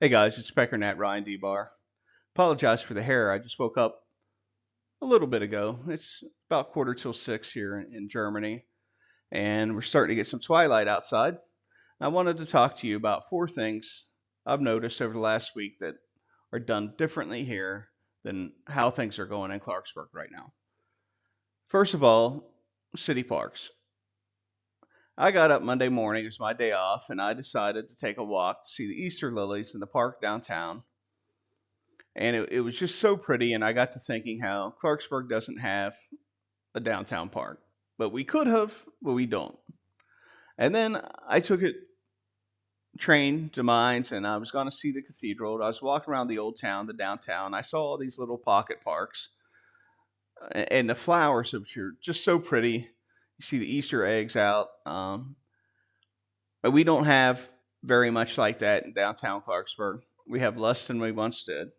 Hey guys, it's Pecker Nat Ryan D. Bar. Apologize for the hair. I just woke up a little bit ago. It's about quarter till 6 here in Germany, and we're starting to get some twilight outside. I wanted to talk to you about four things I've noticed over the last week that are done differently here than how things are going in Clarksburg right now. First of all, city parks. I got up Monday morning, it was my day off, and I decided to take a walk to see the Easter lilies in the park downtown. And it was just so pretty, and I got to thinking how Clarksburg doesn't have a downtown park, but we could have, but we don't. And then I took a train to Mines, and I was going to see the cathedral. I was walking around the old town, the downtown. I saw all these little pocket parks and the flowers, which are just so pretty. You see the Easter eggs out. But we don't have very much like that in downtown Clarksburg. We have less than we once did.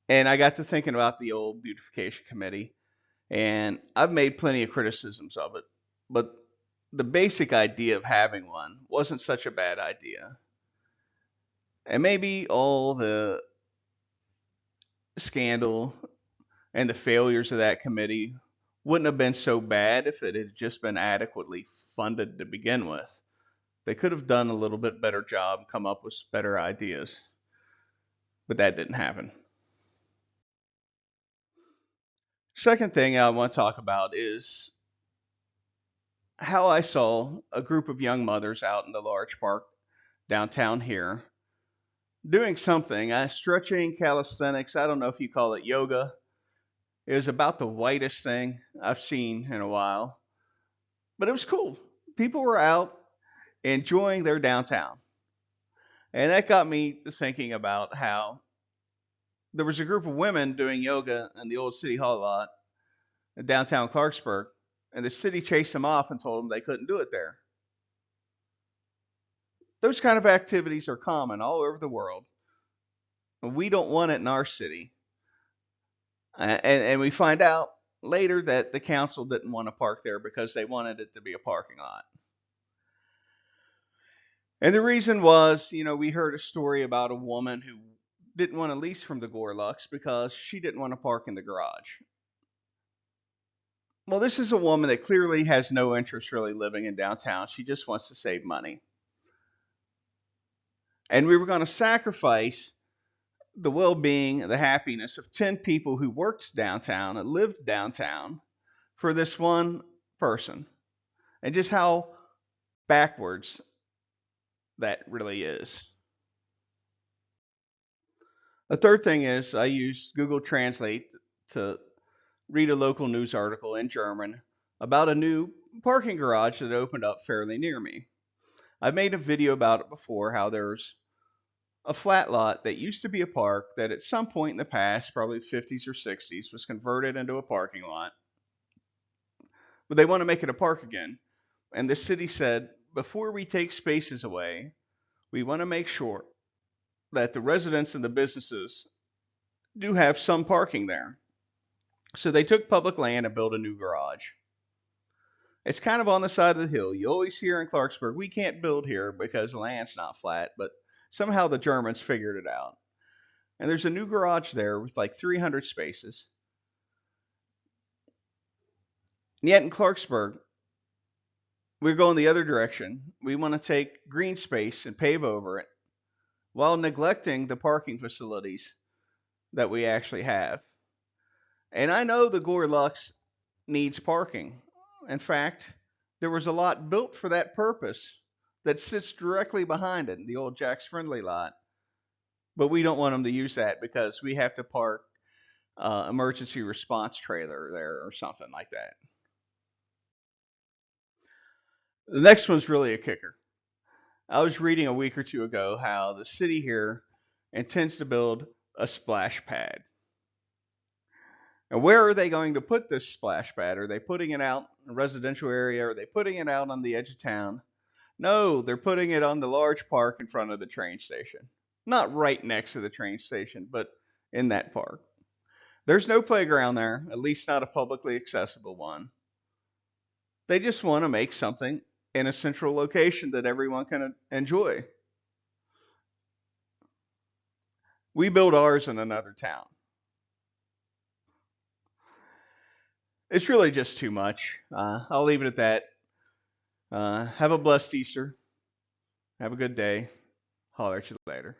And I got to thinking about the old beautification committee, and I've made plenty of criticisms of it, but the basic idea of having one wasn't such a bad idea. And maybe all the scandal and the failures of that committee wouldn't have been so bad if it had just been adequately funded to begin with. They could have done a little bit better job, come up with better ideas, but that didn't happen. Second thing I want to talk about is how I saw a group of young mothers out in the large park downtown here doing something, stretching, calisthenics. I don't know if you call it yoga. It was about the whitest thing I've seen in a while, but it was cool. People were out enjoying their downtown. And that got me thinking about how there was a group of women doing yoga in the old City Hall lot in downtown Clarksburg, and the city chased them off and told them they couldn't do it there. Those kind of activities are common all over the world. We don't want it in our city. And we find out later that the council didn't want to park there because they wanted it to be a parking lot. And the reason was, we heard a story about a woman who didn't want to lease from the Gorlux because she didn't want to park in the garage. Well, this is a woman that clearly has no interest really living in downtown. She just wants to save money. And we were going to sacrifice the well-being, the happiness of 10 people who worked downtown and lived downtown for this one person. And just how backwards that really is. The third thing is I used Google Translate to read a local news article in German about a new parking garage that opened up fairly near me. I've made a video about it before, how there's a flat lot that used to be a park that at some point in the past, probably 50s or 60s, was converted into a parking lot. But they want to make it a park again. And the city said, before we take spaces away, we want to make sure that the residents and the businesses do have some parking there. So they took public land and built a new garage. It's kind of on the side of the hill. You always hear in Clarksburg, we can't build here because the land's not flat, but somehow the Germans figured it out. And there's a new garage there with like 300 spaces. And yet in Clarksburg, we're going the other direction. We want to take green space and pave over it while neglecting the parking facilities that we actually have. And I know the Gorlux needs parking. In fact, there was a lot built for that purpose that sits directly behind it, the old Jack's Friendly lot. But we don't want them to use that because we have to park emergency response trailer there or something like that. The next one's really a kicker. I was reading a week or two ago how the city here intends to build a splash pad. And where are they going to put this splash pad? Are they putting it out in a residential area? Are they putting it out on the edge of town? No, they're putting it on the large park in front of the train station. Not right next to the train station, but in that park. There's no playground there, at least not a publicly accessible one. They just want to make something in a central location that everyone can enjoy. We build ours in another town. It's really just too much. I'll leave it at that. Have a blessed Easter. Have a good day. Holler at you later.